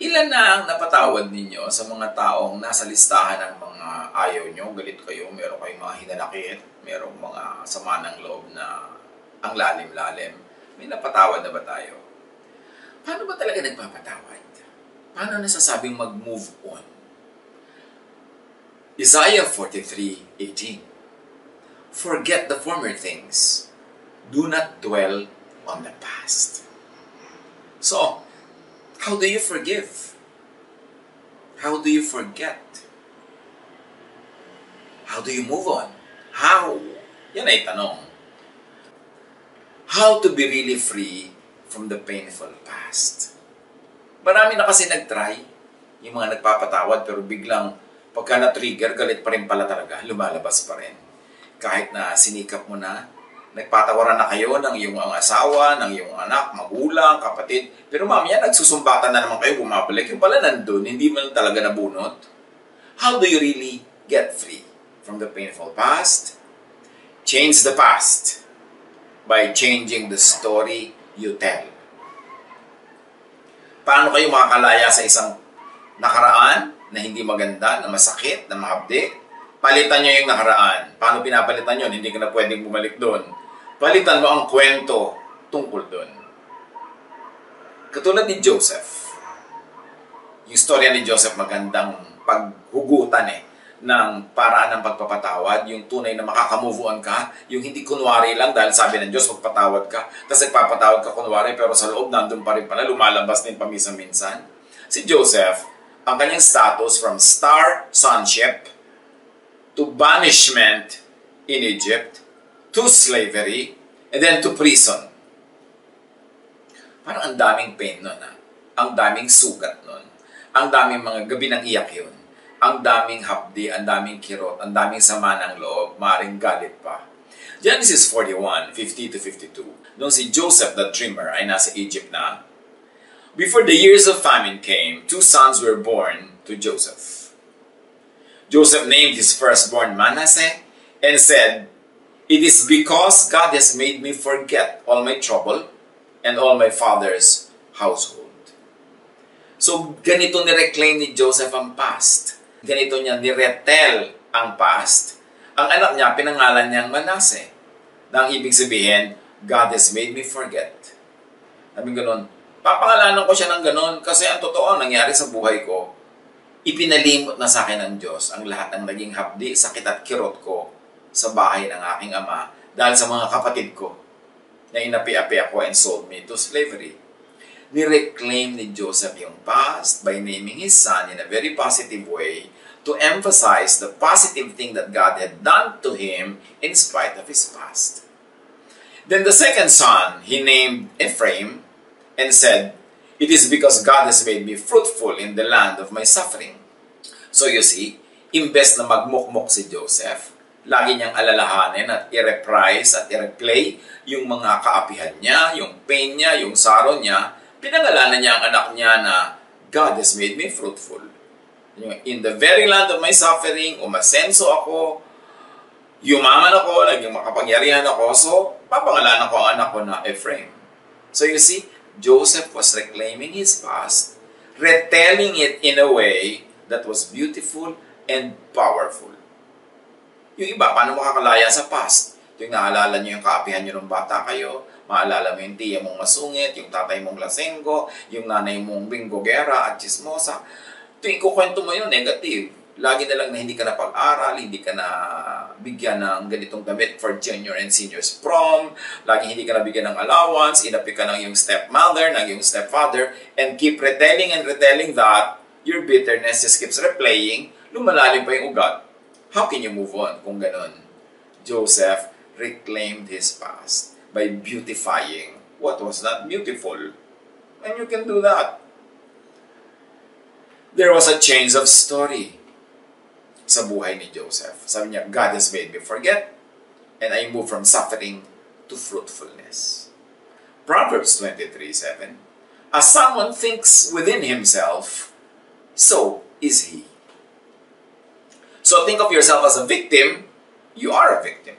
Ilan na ang napatawad ninyo sa mga taong nasa listahan ng mga ayaw nyo, galit kayo, meron kayong mga hinanakit, merong mga sama ng loob na ang lalim-lalim. May napatawad na ba tayo? Paano ba talaga nagpapatawad? Paano nasasabing mag-move on? Isaiah 43:18. Forget the former things. Do not dwell on the past. So, how do you forgive? How do you forget? How do you move on? How? Yan ay tanong. How to be really free from the painful past. Marami na kasi nag-try, yung mga nagpapatawad, pero biglang pagka na-trigger, galit pa rin pala talaga, lumalabas pa rin. Kahit na sinikap mo na, nagpatawaran na kayo ng iyong asawa, ng iyong anak, magulang, kapatid, pero mamaya nagsusumbatan na naman kayo, bumabalik, yung pala nandun, hindi man talaga nabunot. How do you really get free from the painful past? Change the past by changing the story you tell. Paano kayo makakalaya sa isang nakaraan na hindi maganda, na masakit, na mahabdi? Palitan nyo yung nakaraan. Paano pinapalitan nyo? Hindi ka na pwedeng bumalik doon. Palitan mo ang kwento tungkol doon. Katulad ni Joseph. Yung storya ni Joseph magandang paghugutan ng paraan ng pagpapatawad, yung tunay na makakamove on ka, yung hindi kunwari lang dahil sabi ng Diyos magpatawad ka, tapos nagpapatawad ka kunwari pero sa loob nandun pa rin pala, lumalabas din paminsan-minsan. Si Joseph, ang kanyang status from star sonship to banishment in Egypt, to slavery, and then to prison. Parang ang daming pain nun. Ang daming sugat nun. Ang daming mga gabi ng iyak yun. Ang daming hapdi, ang daming kirot, ang daming sama ng loob, maaaring galit pa. Genesis 41:50-52. Nung si Joseph the dreamer ay nasa Egypt na, before the years of famine came, 2 sons were born to Joseph. Joseph named his firstborn Manasseh and said, "It is because God has made me forget all my trouble and all my father's household." So, ganito ni-reclaim ni Joseph ang past. Ganito niya ni-retell ang past. Ang anak niya, pinangalan niyang Manasseh. Na ang ibig sabihin, God has made me forget. Sabi ganun, papangalanan ko siya ng ganun kasi ang totoo nangyari sa buhay ko, ipinalimot na sa akin ng Diyos ang lahat ng naging hapdi, sakit at kirot ko sa bahay ng aking ama dahil sa mga kapatid ko na inapi-api ako and sold me to slavery. Ni-reclaim ni Joseph yung past by naming his son in a very positive way to emphasize the positive thing that God had done to him in spite of his past. Then the second son, he named Ephraim and said, "It is because God has made me fruitful in the land of my suffering." So you see, imbes na magmukmok si Joseph, lagi niyang alalahanin at i-reprise at i-replay yung mga kaapihan niya, yung pain niya, yung sorrow niya. Pinangalanan niya ang anak niya na God has made me fruitful. In the very land of my suffering, umasenso ako, yumaman ako, naging makapangyarihan ako, so papangalanan ko ang anak ko na Ephraim. So you see, Joseph was reclaiming his past, retelling it in a way that was beautiful and powerful. Yung iba, paano makakalaya sa past? Yung naalala nyo yung kaapihan nyo ng bata kayo, maalala mo yung tiya mong masungit, yung tatay mong lasenggo, yung nanay mong binggogera at chismosa. Tuwing kukwento mo yun, negative. Lagi na lang na hindi ka na pag-aral, hindi ka na bigyan ng ganitong damit for junior and seniors prom, lagi hindi ka na bigyan ng allowance, inapi ka ng yung stepmother, ng yung stepfather, and keep retelling and retelling that, your bitterness just keeps replaying, lumalalim pa yung ugat. How can you move on kung ganon? Joseph reclaimed his past by beautifying what was not beautiful. And you can do that. There was a change of story sa buhay ni Joseph. Sabi niya, God has made me forget, and I move from suffering to fruitfulness. Proverbs 23:7. As someone thinks within himself, so is he. So think of yourself as a victim, you are a victim.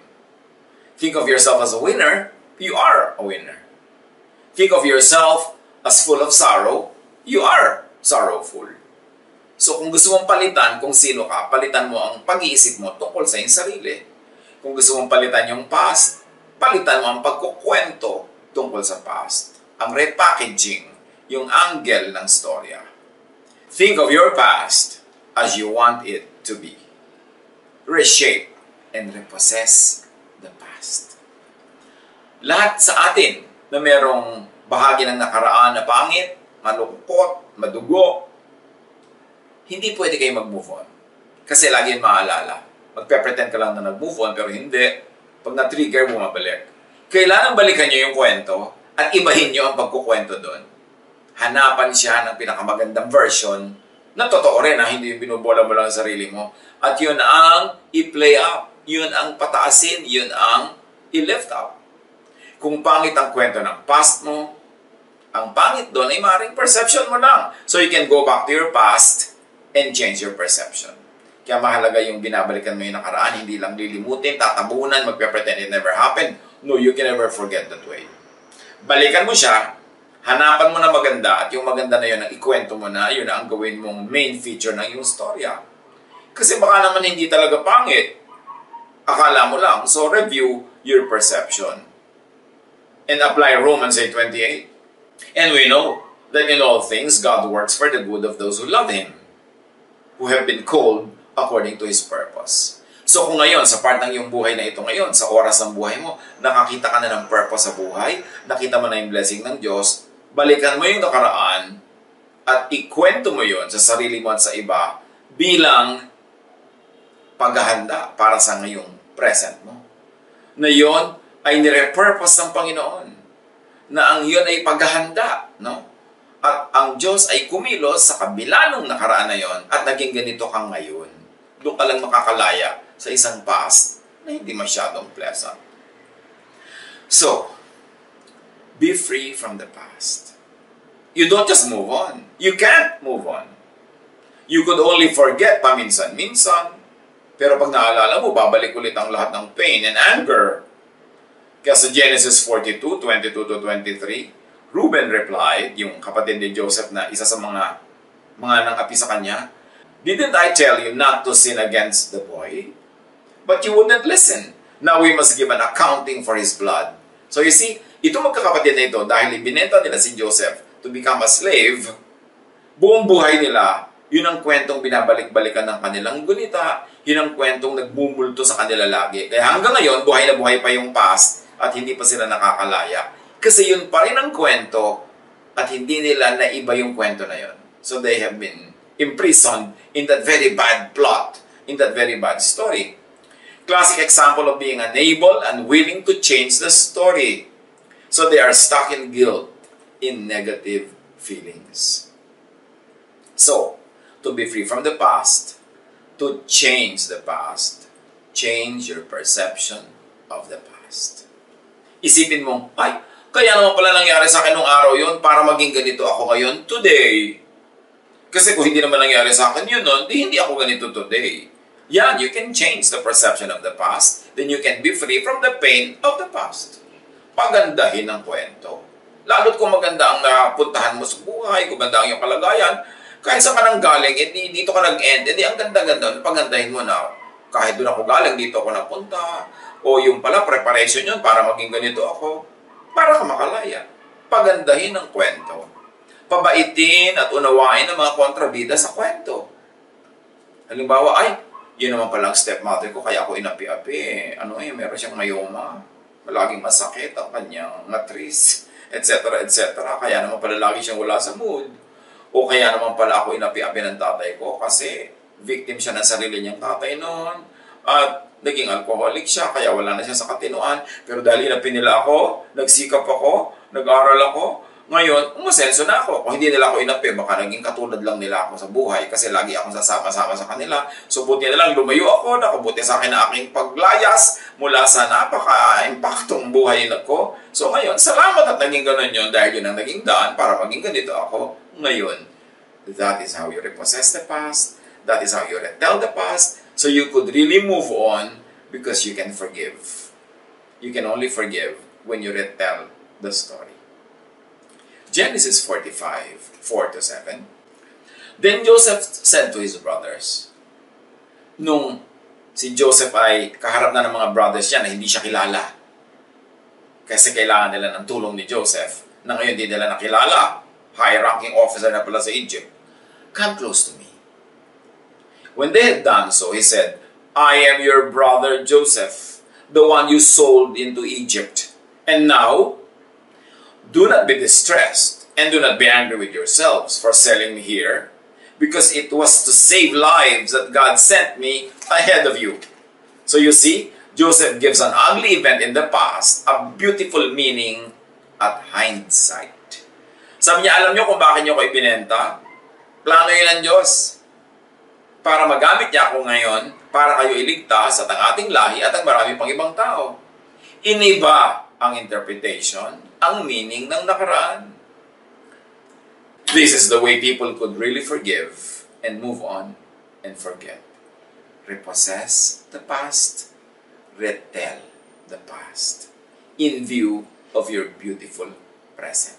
Think of yourself as a winner, you are a winner. Think of yourself as full of sorrow, you are sorrowful. So kung gusto mong palitan kung sino ka, palitan mo ang pag-iisip mo tungkol sa iyong sarili. Kung gusto mong palitan yung past, palitan mo ang pagkukwento tungkol sa past. Ang repackaging, yung angle ng storya. Think of your past as you want it to be. Reshape and repossess the past. Lahat sa atin na merong bahagi ng nakaraan na pangit, malungkot, madugo, hindi pwede kayo mag-move on. Kasi lagi yung maalala. Magpe-pretend ka lang na nag-move on, pero hindi. Pag na-trigger, bumabalik. Kailangan balikan nyo yung kwento at ibahin nyo ang pagkukwento doon. Hanapan siya ng pinakamagandang version na totoo rin, hindi yung binubola mo lang sa sarili mo. At yun ang i-play up. Yun ang pataasin. Yun ang i-lift up. Kung pangit ang kwento ng past mo, ang pangit doon ay maaaring perception mo lang. So you can go back to your past and change your perception. Kaya mahalaga yung binabalikan mo yung nakaraan, hindi lang lilimutin, tatabunan, magpe-pretend it never happened. No, you can never forget that way. Balikan mo siya, hanapan mo na maganda, at yung maganda na yun, ang ikwento mo na, yun ang gawin mong main feature ng yung storya. Kasi baka naman hindi talaga pangit. Akala mo lang. So review your perception. And apply Romans 8:28. And we know that in all things, God works for the good of those who love Him, who have been called according to His purpose. So kung ngayon, sa part ng iyong buhay na ito ngayon, sa oras ng buhay mo, nakakita ka na ng purpose sa buhay, nakita mo na yung blessing ng Diyos, balikan mo yung nakaraan at ikwento mo yon sa sarili mo at sa iba bilang paghahanda para sa ngayong present mo. Na yon ay nire-purpose ng Panginoon. Na ang yon ay paghahanda, no? At ang Diyos ay kumilos sa kabila ng nakaraan na yon at naging ganito kang ngayon. Doon ka lang makakalaya sa isang past na hindi masyadong pleasant. So, be free from the past. You don't just move on. You can't move on. You could only forget paminsan-minsan. Pero pag naalala mo, babalik ulit ang lahat ng pain and anger. Kaya sa Genesis 42:22-23, Reuben replied, yung kapatid ni Joseph na isa sa mga nang-api sa kanya, "Didn't I tell you not to sin against the boy? But you wouldn't listen. Now we must give an accounting for his blood." So you see, itong magkakapatid na ito, dahil ibinenta nila si Joseph to become a slave, buong buhay nila, yun ang kwentong binabalik-balikan ng kanilang gunita, yun ang kwentong nagmumulto sa kanila lagi. Kaya hanggang ngayon, buhay na buhay pa yung past at hindi pa sila nakakalaya. Kasi yun pa rin ang kwento at hindi nila naiba yung kwento na yun. So they have been imprisoned in that very bad plot, in that very bad story. Classic example of being unable and willing to change the story. So they are stuck in guilt, in negative feelings. So, to be free from the past, to change the past, change your perception of the past. Isipin mo, ay, kaya naman pala nangyari sa akin nung araw yun para maging ganito ako ngayon today. Kasi kung hindi naman nangyari sa akin yun nun, hindi ako ganito today. Yan, you can change the perception of the past. Then you can be free from the pain of the past. Pagandahin ang kwento. Lalo't kung maganda ang napuntahan mo sa buhay, kung maganda ang iyong kalagayan, kahit saan ka nang galing, dito ka nag-end, ang ganda-ganda, pagandahin mo na, kahit doon ako galing, dito ako napunta, o yung pala, preparation yun para maging ganito ako. Para ka makalaya. Pagandahin ang kwento. Pabaitin at unawain ang mga kontrabida sa kwento. Halimbawa, ay, yun naman palang stepmother ko, kaya ako inapi-api. Meron siyang mayoma. Laging masakit ang kanyang matris, etc. etc. Kaya naman pala lagi siyang wala sa mood. O kaya naman pala ako inapi-api ng tatay ko kasi victim siya ng sarili niyang tatay noon. At naging alcoholic siya, kaya wala na siya sa katinuan. Pero dahil inapin nila ako, nagsikap ako, nag-aral ako, ngayon, umasenso na ako. Kung hindi nila ako inapi, baka naging katulad lang nila ako sa buhay kasi lagi akong sasama-sama sa kanila. So buti na lang lumayo ako, nakabuti sa akin na aking paglayas mula sa napaka-impaktong buhay ko. So ngayon, salamat at naging ganun yun dahil yun ang naging daan para maging ganito ako ngayon. That is how you repossess the past. That is how you retell the past. So you could really move on because you can forgive. You can only forgive when you retell the story. Genesis 45:4-7. Then Joseph said to his brothers, nung si Joseph ay kaharap na ng mga brothers niya na hindi siya kilala, kasi kailangan nila ng tulong ni Joseph, na ngayon di nila nakilala, high-ranking officer na pala sa Egypt, come close to me. When they had done so, he said, I am your brother Joseph, the one you sold into Egypt. And now, do not be distressed, and do not be angry with yourselves for selling me here, because it was to save lives that God sent me ahead of you. So you see, Joseph gives an ugly event in the past a beautiful meaning at hindsight. Sabi niya, alam niyo kung bakit niyo ko ibinenta? Plano yun ng Diyos. Para magamit niya ako ngayon, para kayo iligtas at ang ating lahi at ang marami pang ibang tao. Iniba ang interpretation, ang meaning ng nakaraan. This is the way people could really forgive and move on and forget. Repossess the past, retell the past in view of your beautiful present.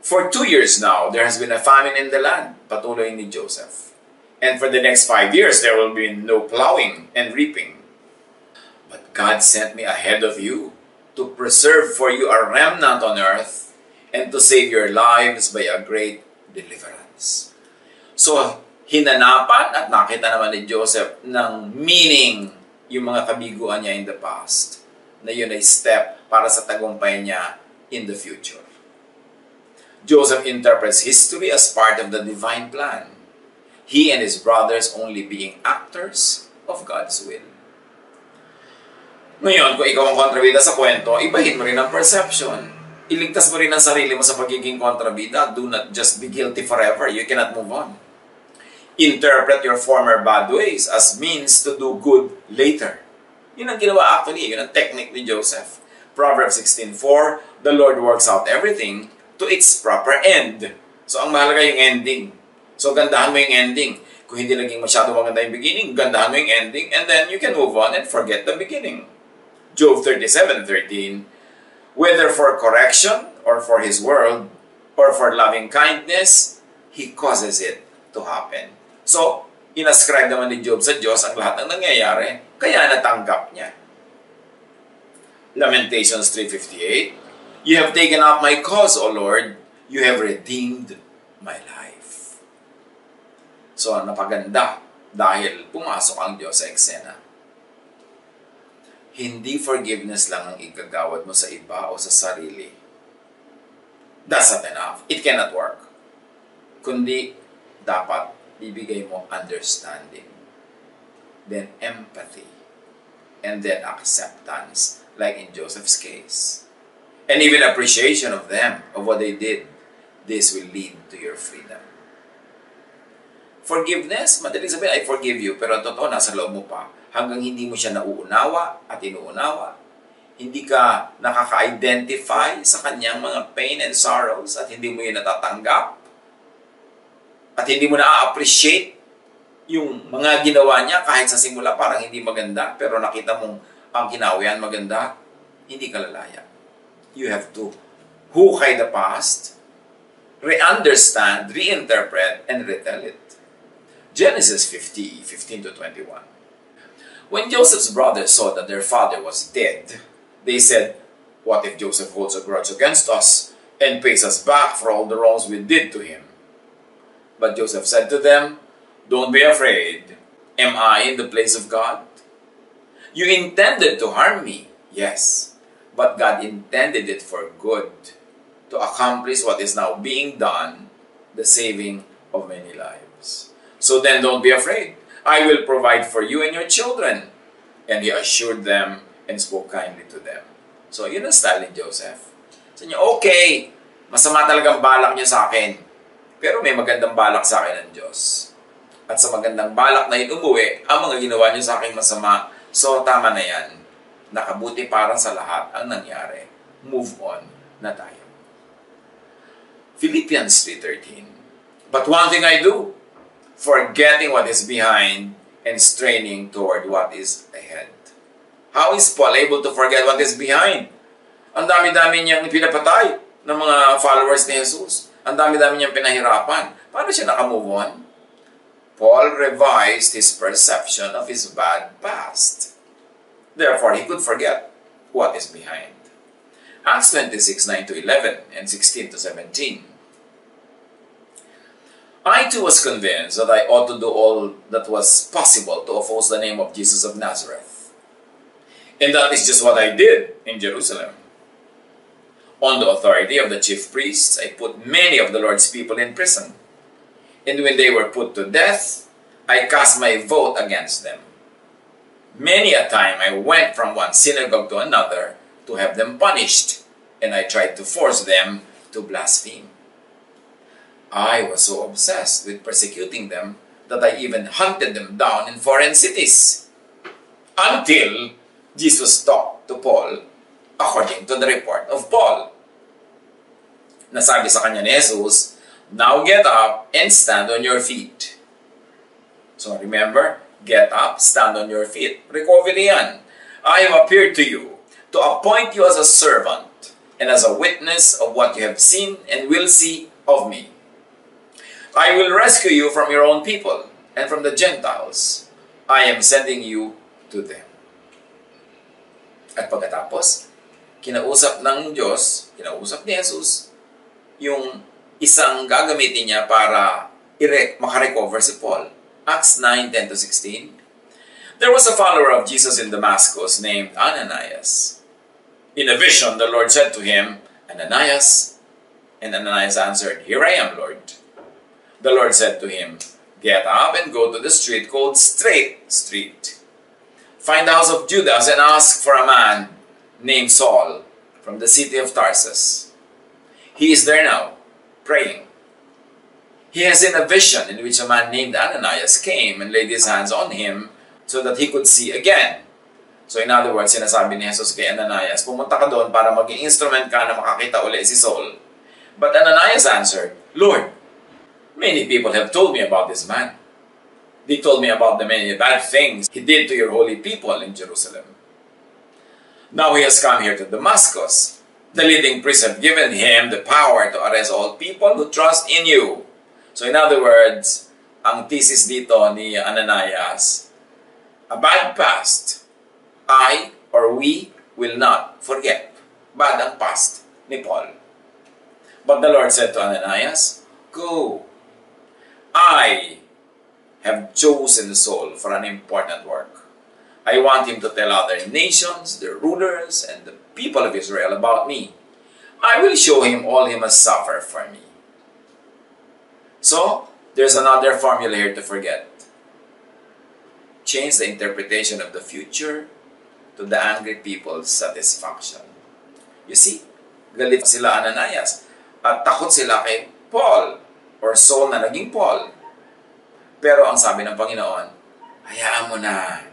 For 2 years now, there has been a famine in the land, patuloy ni Joseph. And for the next 5 years, there will be no plowing and reaping. But God sent me ahead of you to preserve for you a remnant on earth and to save your lives by a great deliverance. So, hinanapan at nakita naman ni Joseph ng meaning yung mga kabiguan niya in the past, na yun ay step para sa tagumpay niya in the future. Joseph interprets history as part of the divine plan. He and his brothers only being actors of God's will. Ngayon, kung ikaw ang kontrabida sa kwento, ibahin mo rin ang perception. Iligtas mo rin ang sarili mo sa pagiging kontrabida. Do not just be guilty forever. You cannot move on. Interpret your former bad ways as means to do good later. Yun ang ginawa actually. Yun ang technique ni Joseph. Proverbs 16:4, the Lord works out everything to its proper end. So, ang mahalaga yung ending. So, gandahan mo yung ending. Kung hindi naging masyado maganda yung beginning, gandahan mo yung ending, and then you can move on and forget the beginning. Job 37:13, whether for correction, or for His word, or for loving kindness, He causes it to happen. So, inascribe naman ni Job sa Diyos ang lahat ng nangyayari, kaya natanggap niya. Lamentations 3:58, you have taken up my cause, O Lord, you have redeemed my life. So, napaganda dahil pumasok ang Diyos sa eksena. Hindi forgiveness lang ang igagawad mo sa iba o sa sarili. That's not enough. It cannot work. Kundi, dapat bibigay mo understanding, then empathy, and then acceptance, like in Joseph's case. And even appreciation of them, of what they did. This will lead to your freedom. Forgiveness, madaling sabihin, I forgive you, pero totoo, nasa loob mo pa. Hanggang hindi mo siya nauunawa at inuunawa, hindi ka nakaka-identify sa kanyang mga pain and sorrows at hindi mo yun natatanggap at hindi mo na-appreciate yung mga ginawa niya kahit sa simula parang hindi maganda pero nakita mong ang kinawian maganda, hindi ka lalaya. You have to hukay the past, re-understand, reinterpret, and retell it. Genesis 50:15-21. When Joseph's brothers saw that their father was dead, they said, what if Joseph holds a grudge against us and pays us back for all the wrongs we did to him? But Joseph said to them, don't be afraid. Am I in the place of God? You intended to harm me, yes, but God intended it for good, to accomplish what is now being done, the saving of many lives. So then don't be afraid. I will provide for you and your children. And he assured them and spoke kindly to them. So, yun ang style ni Joseph. Sabi niya, okay, masama talagang balak niyo sa akin. Pero may magandang balak sa akin ng Diyos. At sa magandang balak na yun umuwi, ang mga ginawa niyo sa akin masama. So, tama na yan. Nakabuti para sa lahat ang nangyari. Move on na tayo. Philippians 3:13. But one thing I do, forgetting what is behind and straining toward what is ahead. How is Paul able to forget what is behind? Ang dami-dami niyang pinapatay ng mga followers ni Jesus. Ang dami-dami niyang pinahirapan. Paano siya nakamove on? Paul revised his perception of his bad past. Therefore, he could forget what is behind. Acts 26, 9-11 and 16-17. I too was convinced that I ought to do all that was possible to oppose the name of Jesus of Nazareth. And that is just what I did in Jerusalem. On the authority of the chief priests, I put many of the Lord's people in prison. And when they were put to death, I cast my vote against them. Many a time I went from one synagogue to another to have them punished, and I tried to force them to blaspheme. I was so obsessed with persecuting them that I even hunted them down in foreign cities. Until Jesus talked to Paul according to the report of Paul. Nasabi sa kanya ni Jesus, "Now get up and stand on your feet." So remember, get up, stand on your feet. Recovery yan. I have appeared to you to appoint you as a servant and as a witness of what you have seen and will see of me. I will rescue you from your own people and from the Gentiles. I am sending you to them. At pagkatapos, kinausap ng Diyos, kinausap ni Jesus, yung isang gagamitin niya para makarecover si Paul. Acts 9, 10-16. There was a follower of Jesus in Damascus named Ananias. In a vision, the Lord said to him, "Ananias." And Ananias answered, "Here I am, Lord." The Lord said to him, "Get up and go to the street called Straight Street. Find the house of Judas and ask for a man named Saul from the city of Tarsus. He is there now, praying. He has seen a vision in which a man named Ananias came and laid his hands on him so that he could see again." So in other words, sinasabi ni Jesus kay Ananias, pumunta ka doon para maging instrument ka na makakita uli si Saul. But Ananias answered, "Lord, many people have told me about this man. They told me about the many bad things he did to your holy people in Jerusalem. Now he has come here to Damascus. The leading priests have given him the power to arrest all people who trust in you." So in other words, ang thesis dito ni Ananias, a bad past, I or we will not forget. Bad ang past ni Paul. But the Lord said to Ananias, "Go. I have chosen Saul for an important work. I want him to tell other nations, the rulers, and the people of Israel about me. I will show him all he must suffer for me." So, there's another formula here to forget. Change the interpretation of the future to the angry people's satisfaction. You see, galit sila Ananias at takot sila kay Paul or Saul na naging Paul. Pero ang sabi ng Panginoon, hayaan mo na.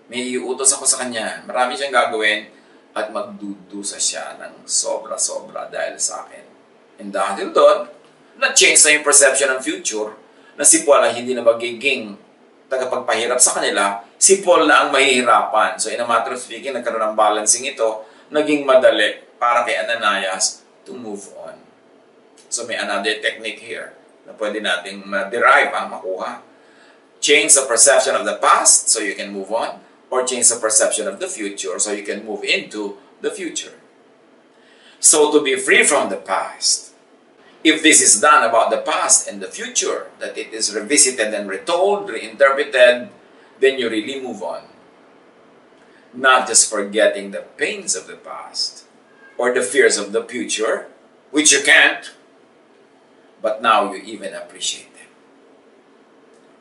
May iutos ako sa kanya. Marami siyang gagawin at magdudusa siya ng sobra-sobra dahil sa akin. And dahil doon, na-change na yung perception ng future na si Paul ay hindi na magiging tagapagpahirap sa kanila, si Paul na ang mahihirapan. So in a matter of speaking, nagkaroon ng balancing ito, naging madali para kay Ananias to move on. So may another technique here na pwede nating ma-derive, makuha. Change the perception of the past so you can move on, or change the perception of the future so you can move into the future. So to be free from the past, if this is done about the past and the future, that it is revisited and retold, reinterpreted, then you really move on. Not just forgetting the pains of the past or the fears of the future, which you can't, but now you even appreciate them.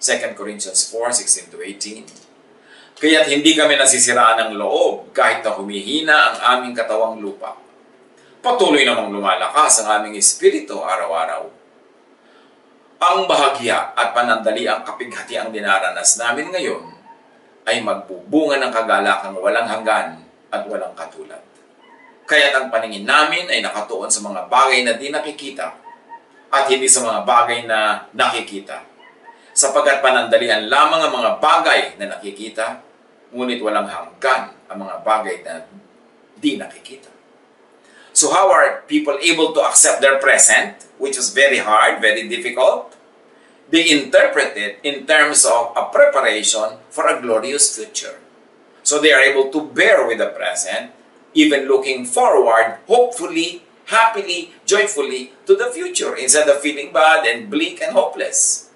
2 Corinthians 4:16-18. Kaya't hindi kami nasisiraan ng loob kahit na humihina ang aming katawang lupa. Patuloy namang lumalakas ang aming espiritu araw-araw. Ang bahagya at panandali ang kapighati ang dinaranas namin ngayon ay magbubunga ng kagalakang walang hanggan at walang katulad. Kaya't ang paningin namin ay nakatuon sa mga bagay na di nakikita at hindi sa mga bagay na nakikita. Sapagkat panandalian lamang ang mga bagay na nakikita, ngunit walang hanggan ang mga bagay na di nakikita. So how are people able to accept their present, which is very hard, very difficult? They interpret it in terms of a preparation for a glorious future. So they are able to bear with the present, even looking forward, hopefully, happily, joyfully to the future instead of feeling bad and bleak and hopeless.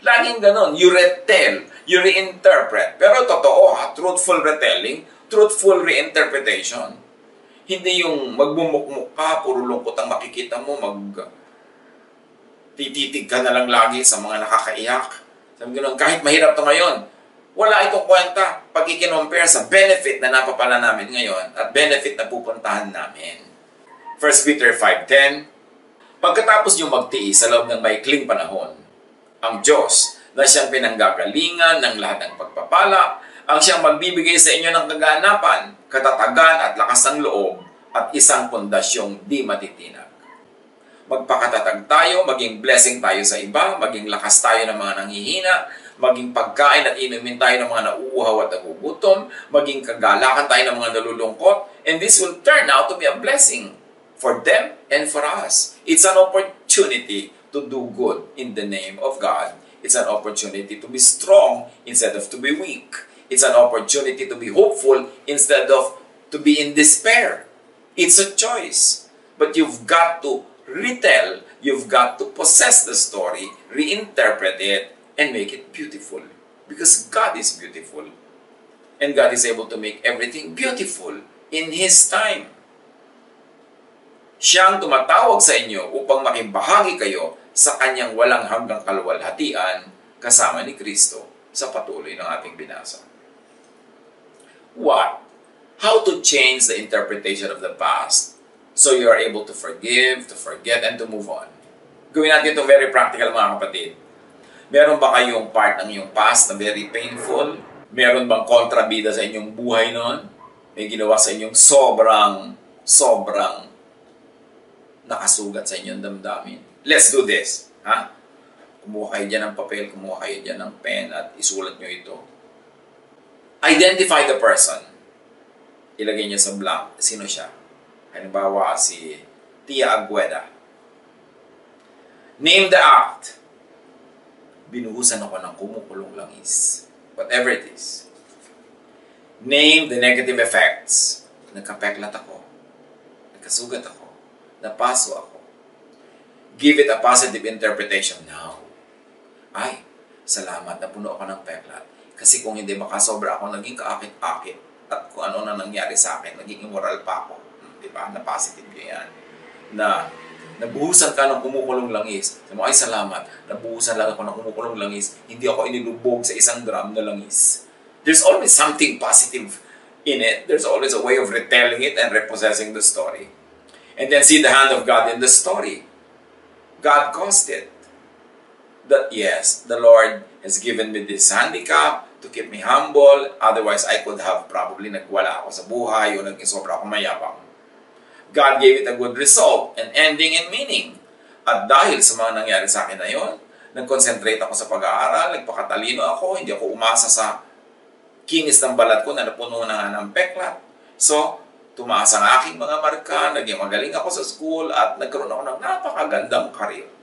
Laging ganon, you retell, you reinterpret. Pero totoo truthful retelling, truthful reinterpretation. Hindi yung magmumukmuk ka, puro lungkot ang makikita mo, tititig ka na lang lagi sa mga nakakaiyak. Sabi gano'n, kahit mahirap to ngayon, wala itong kwenta pag i-compare sa benefit na napapala namin ngayon at benefit na pupuntahan namin. 1 Peter 5:10, pagkatapos nyo magtiis sa loob ng maikling panahon, ang Diyos na siyang pinanggagalingan ng lahat ng pagpapala, ang siyang magbibigay sa inyo ng kaganapan, katatagan at lakas ng loob at isang pondasyong di matitinag. Magpakatatag tayo, maging blessing tayo sa iba, maging lakas tayo ng mga nanghihina, maging pagkain at inumin tayo ng mga nauuhaw at nagugutom, maging kagalakan tayo ng mga nalulungkot, and this will turn out to be a blessing for them and for us. It's an opportunity to do good in the name of God. It's an opportunity to be strong instead of to be weak. It's an opportunity to be hopeful instead of to be in despair. It's a choice. But you've got to retell, you've got to possess the story, reinterpret it, and make it beautiful. Because God is beautiful. And God is able to make everything beautiful in His time. Siyang tumatawag sa inyo upang makibahagi kayo sa Kanyang walang hanggang kaluwalhatian kasama ni Kristo sa patuloy ng ating binasa. What? How to change the interpretation of the past so you are able to forgive, to forget, and to move on. Gawin natin ito very practical, mga kapatid. Meron ba kayong part ng iyong past na very painful? Meron bang kontrabida sa inyong buhay noon? May ginawa sa inyong sobrang nakasugat sa inyong damdamin? Let's do this. Ha? Kumuha kayo dyan ng papel, kumuha kayo dyan ng pen at isulat nyo ito. Identify the person. Ilagay niyo sa blank. Sino siya? Halimbawa, si Tia Agueda. Name the act. Binuhusan ako ng kumukulong langis. Whatever it is. Name the negative effects. Nagkapeklat ako. Nagkasugat ako. Napaso ako. Give it a positive interpretation now. Ay, salamat na puno ako ng peklat. Kasi kung hindi makasobra ako, naging kaakit-akit. At kung ano na nangyari sa akin, naging immoral pa ako. Diba? Na positive yan. Na nabuhusan ka ng kumukulong langis. Sabi mo, ay salamat. Nabuhusan lang ako ng kumukulong langis. Hindi ako inilubog sa isang drum na langis. There's always something positive in it. There's always a way of retelling it and repossessing the story. And then see the hand of God in the story. God caused it. That yes, the Lord has given me this handicap to keep me humble. Otherwise, I could have probably nagwala ako sa buhay o naging sobra ako mayabang. God gave it a good result, an ending and meaning. At dahil sa mga nangyari sa akin na yun, nag-concentrate ako sa pag-aaral, nagpakatalino ako, hindi ako umasa sa kinis ng balat ko na napuno na ng peklat. So, tumaas ang aking mga marka, naging magaling ako sa school, at nagkaroon ako ng napakagandang career.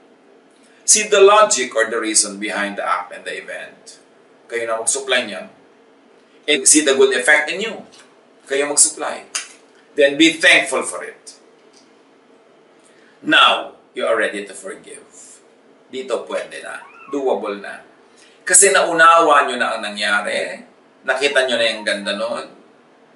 See the logic or the reason behind the act and the event. Kayo na mag-supply niyan. And see the good effect in you. Kayo mag-supply. Then be thankful for it. Now, you are ready to forgive. Dito pwede na. Doable na. Kasi naunawa nyo na ang nangyari. Nakita nyo na yung ganda nun.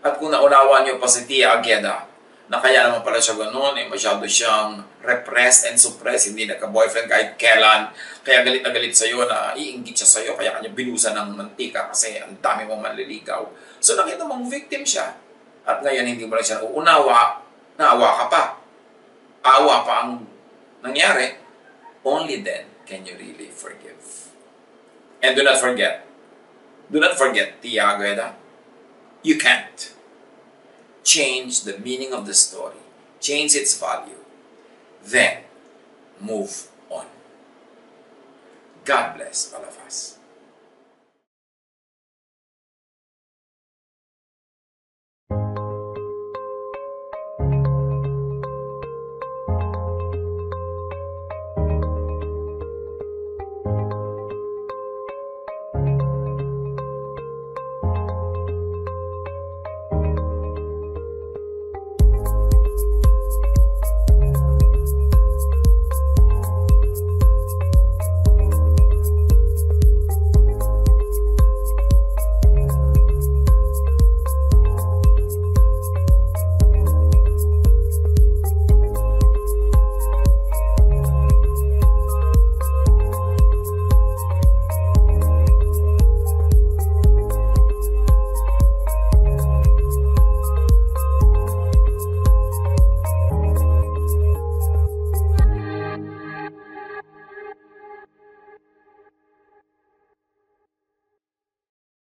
At kung naunawa nyo pa si Tia Agueda, na kaya naman pala siya ganun, masyado siyang repressed and suppressed, hindi nagka-boyfriend kahit kailan, kaya galit na galit sa'yo na iinggit siya sa'yo, kaya kanya binusan ng mantika kasi ang dami mong manliligaw. So nakita mong victim siya. At ngayon hindi mo lang siya uunawa, naawa ka pa. Awa pa ang nangyari. Only then can you really forgive. And do not forget, Tia Agueda, you can't change the meaning of the story, change its value, then move on. God bless all of us.